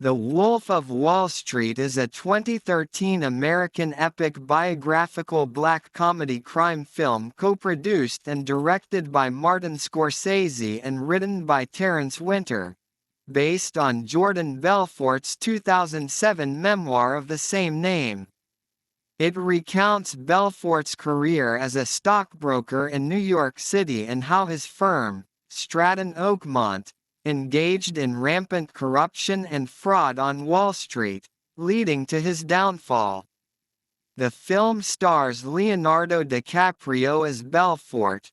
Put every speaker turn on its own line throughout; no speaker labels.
The Wolf of Wall Street is a 2013 American epic biographical black comedy crime film co-produced and directed by Martin Scorsese and written by Terence Winter, based on Jordan Belfort's 2007 memoir of the same name. It recounts Belfort's career as a stockbroker in New York City and how his firm, Stratton Oakmont, engaged in rampant corruption and fraud on Wall Street, leading to his downfall. The film stars Leonardo DiCaprio as Belfort,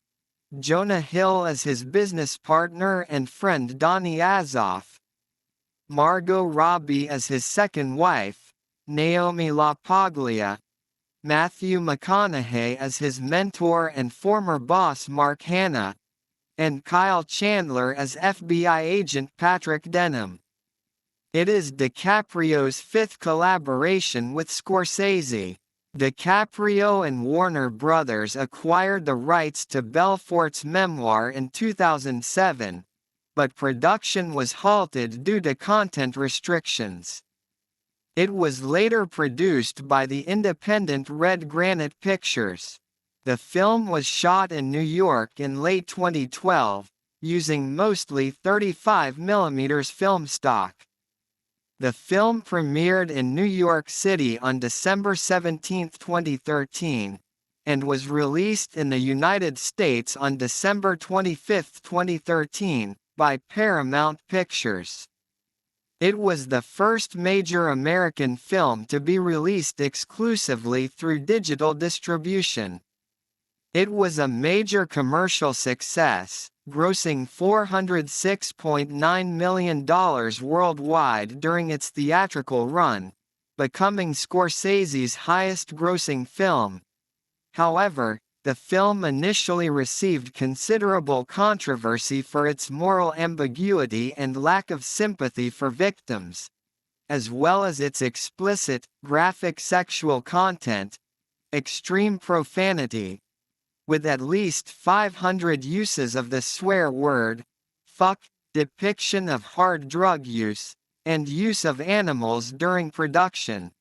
Jonah Hill as his business partner and friend Donnie Azoff, Margot Robbie as his second wife, Naomi Lapaglia, Matthew McConaughey as his mentor and former boss Mark Hanna, and Kyle Chandler as FBI agent Patrick Denham. It is DiCaprio's fifth collaboration with Scorsese. DiCaprio and Warner Bros. Acquired the rights to Belfort's memoir in 2007, but production was halted due to content restrictions. It was later produced by the independent Red Granite Pictures. The film was shot in New York in late 2012, using mostly 35mm film stock. The film premiered in New York City on December 17, 2013, and was released in the United States on December 25, 2013, by Paramount Pictures. It was the first major American film to be released exclusively through digital distribution. It was a major commercial success, grossing $406.9 million worldwide during its theatrical run, becoming Scorsese's highest-grossing film. However, the film initially received considerable controversy for its moral ambiguity and lack of sympathy for victims, as well as its explicit, graphic sexual content, extreme profanity, with at least 500 uses of the swear word, fuck, depiction of hard drug use, and use of animals during production.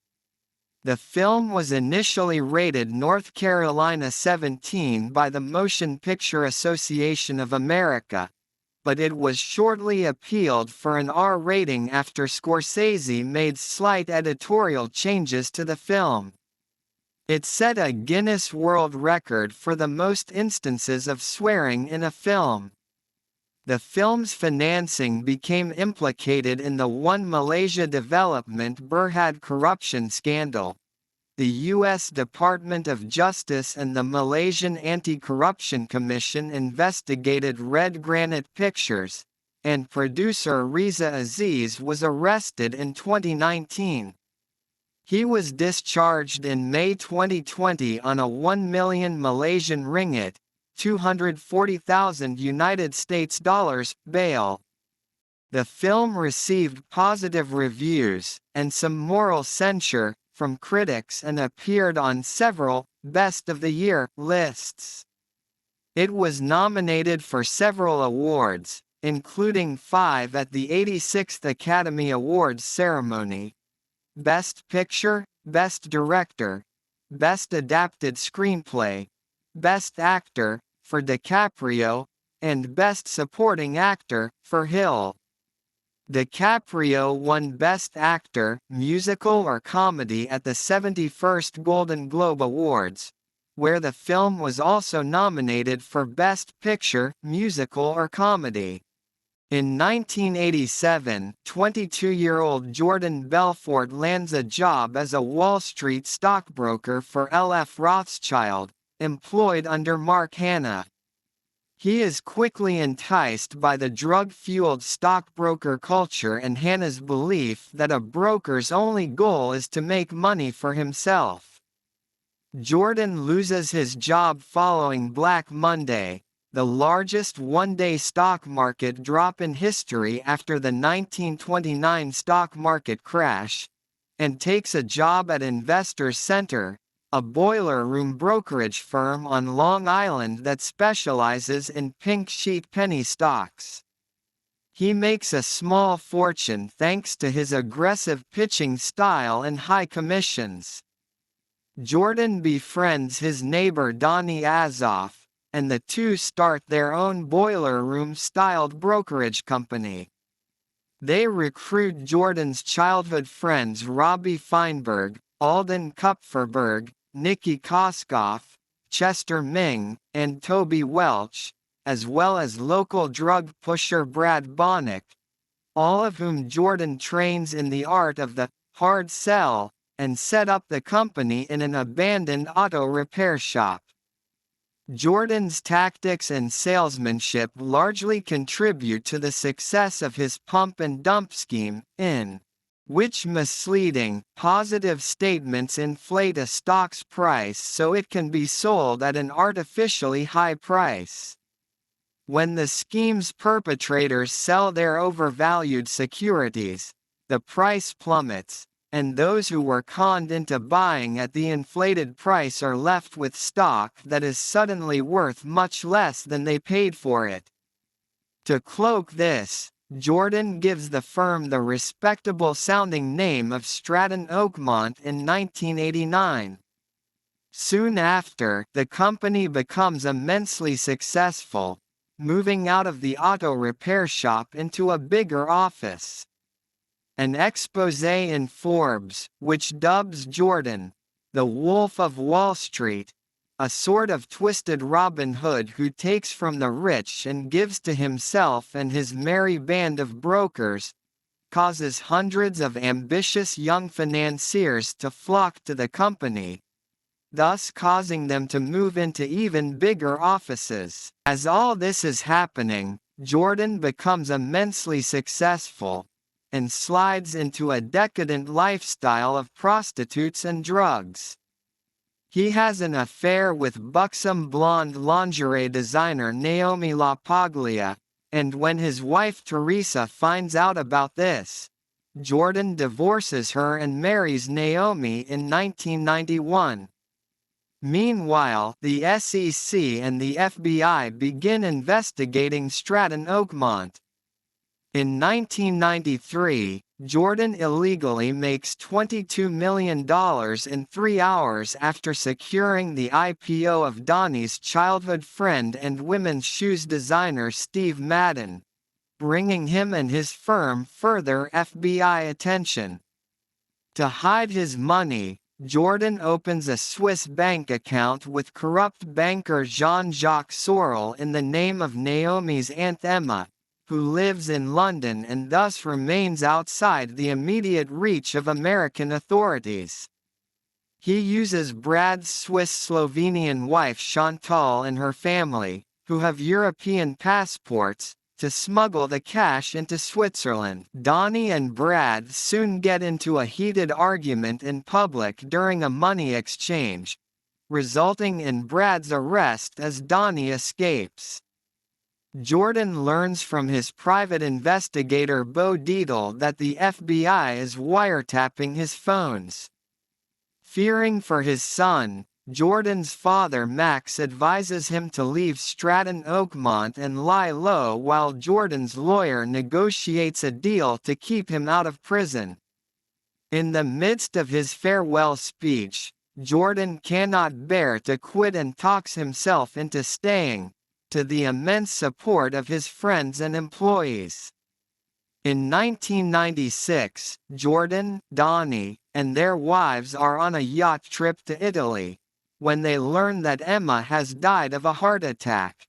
The film was initially rated North Carolina 17 by the Motion Picture Association of America, but it was shortly appealed for an R rating after Scorsese made slight editorial changes to the film. It set a Guinness World Record for the most instances of swearing in a film. The film's financing became implicated in the One Malaysia Development Berhad corruption scandal. The U.S. Department of Justice and the Malaysian Anti-Corruption Commission investigated Red Granite Pictures, and producer Riza Aziz was arrested in 2019. He was discharged in May 2020 on a 1 million Malaysian ringgit, $240,000 United States dollars, bail. The film received positive reviews, and some moral censure, from critics and appeared on several Best of the Year lists. It was nominated for several awards, including 5 at the 86th Academy Awards ceremony. Best Picture, Best Director, Best Adapted Screenplay, Best Actor, for DiCaprio, and Best Supporting Actor, for Hill. DiCaprio won Best Actor, Musical or Comedy at the 71st Golden Globe Awards, where the film was also nominated for Best Picture, Musical or Comedy. In 1987, 22-year-old Jordan Belfort lands a job as a Wall Street stockbroker for L.F. Rothschild, employed under Mark Hanna. He is quickly enticed by the drug-fueled stockbroker culture and Hanna's belief that a broker's only goal is to make money for himself. Jordan loses his job following Black Monday, the largest one-day stock market drop in history after the 1929 stock market crash, and takes a job at Investors Center, a boiler room brokerage firm on Long Island that specializes in pink sheet penny stocks. He makes a small fortune thanks to his aggressive pitching style and high commissions. Jordan befriends his neighbor Donnie Azoff, and the two start their own boiler room-styled brokerage company. They recruit Jordan's childhood friends Robbie Feinberg, Alden Kupferberg, Nikki Koskoff, Chester Ming, and Toby Welch, as well as local drug pusher Brad Bonnick, all of whom Jordan trains in the art of the hard sell, and set up the company in an abandoned auto repair shop. Jordan's tactics and salesmanship largely contribute to the success of his pump and dump scheme, in which misleading, positive statements inflate a stock's price so it can be sold at an artificially high price. When the scheme's perpetrators sell their overvalued securities, the price plummets, and those who were conned into buying at the inflated price are left with stock that is suddenly worth much less than they paid for it. To cloak this, Jordan gives the firm the respectable-sounding name of Stratton Oakmont in 1989. Soon after, the company becomes immensely successful, moving out of the auto repair shop into a bigger office. An exposé in Forbes, which dubs Jordan the Wolf of Wall Street, a sort of twisted Robin Hood who takes from the rich and gives to himself and his merry band of brokers, causes hundreds of ambitious young financiers to flock to the company, thus causing them to move into even bigger offices. As all this is happening, Jordan becomes immensely successful, and slides into a decadent lifestyle of prostitutes and drugs. He has an affair with buxom blonde lingerie designer Naomi Lapaglia, and when his wife Teresa finds out about this, Jordan divorces her and marries Naomi in 1991. Meanwhile, the SEC and the FBI begin investigating Stratton Oakmont. In 1993, Jordan illegally makes $22 million in 3 hours after securing the IPO of Donnie's childhood friend and women's shoes designer Steve Madden, bringing him and his firm further FBI attention. To hide his money, Jordan opens a Swiss bank account with corrupt banker Jean-Jacques Sorel in the name of Naomi's Aunt Emma, who lives in London and thus remains outside the immediate reach of American authorities. He uses Brad's Swiss-Slovenian wife Chantal and her family, who have European passports, to smuggle the cash into Switzerland. Donnie and Brad soon get into a heated argument in public during a money exchange, resulting in Brad's arrest as Donnie escapes. Jordan learns from his private investigator Bo Dietl that the FBI is wiretapping his phones. Fearing for his son, Jordan's father Max advises him to leave Stratton Oakmont and lie low while Jordan's lawyer negotiates a deal to keep him out of prison. In the midst of his farewell speech, Jordan cannot bear to quit and talks himself into staying, to the immense support of his friends and employees. In 1996, Jordan, Donnie, and their wives are on a yacht trip to Italy, when they learn that Emma has died of a heart attack.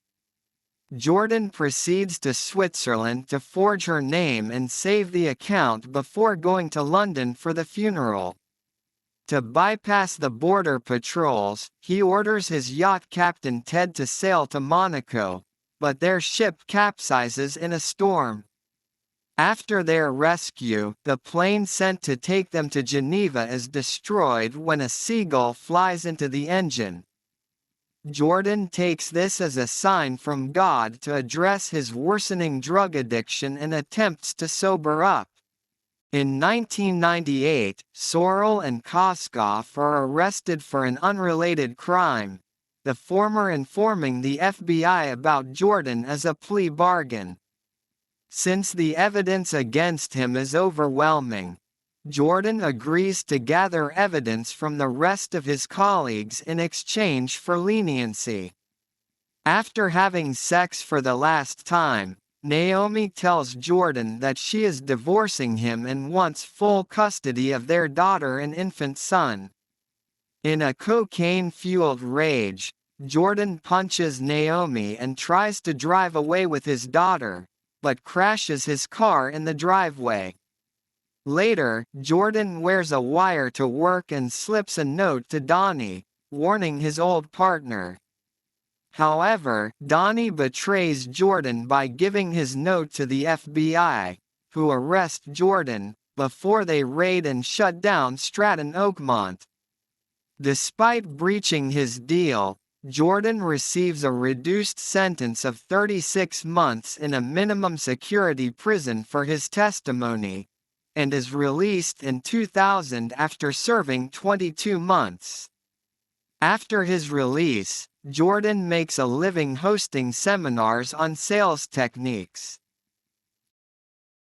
Jordan proceeds to Switzerland to forge her name and save the account before going to London for the funeral. To bypass the border patrols, he orders his yacht captain Ted to sail to Monaco, but their ship capsizes in a storm. After their rescue, the plane sent to take them to Geneva is destroyed when a seagull flies into the engine. Jordan takes this as a sign from God to address his worsening drug addiction and attempts to sober up. In 1998, Sorel and Koskoff are arrested for an unrelated crime, the former informing the FBI about Jordan as a plea bargain. Since the evidence against him is overwhelming, Jordan agrees to gather evidence from the rest of his colleagues in exchange for leniency. After having sex for the last time, Naomi tells Jordan that she is divorcing him and wants full custody of their daughter and infant son. In a cocaine-fueled rage, Jordan punches Naomi and tries to drive away with his daughter, but crashes his car in the driveway. Later, Jordan wears a wire to work and slips a note to Donnie, warning his old partner. However, Donnie betrays Jordan by giving his note to the FBI, who arrest Jordan, before they raid and shut down Stratton Oakmont. Despite breaching his deal, Jordan receives a reduced sentence of 36 months in a minimum security prison for his testimony, and is released in 2000 after serving 22 months. After his release, Jordan makes a living hosting seminars on sales techniques.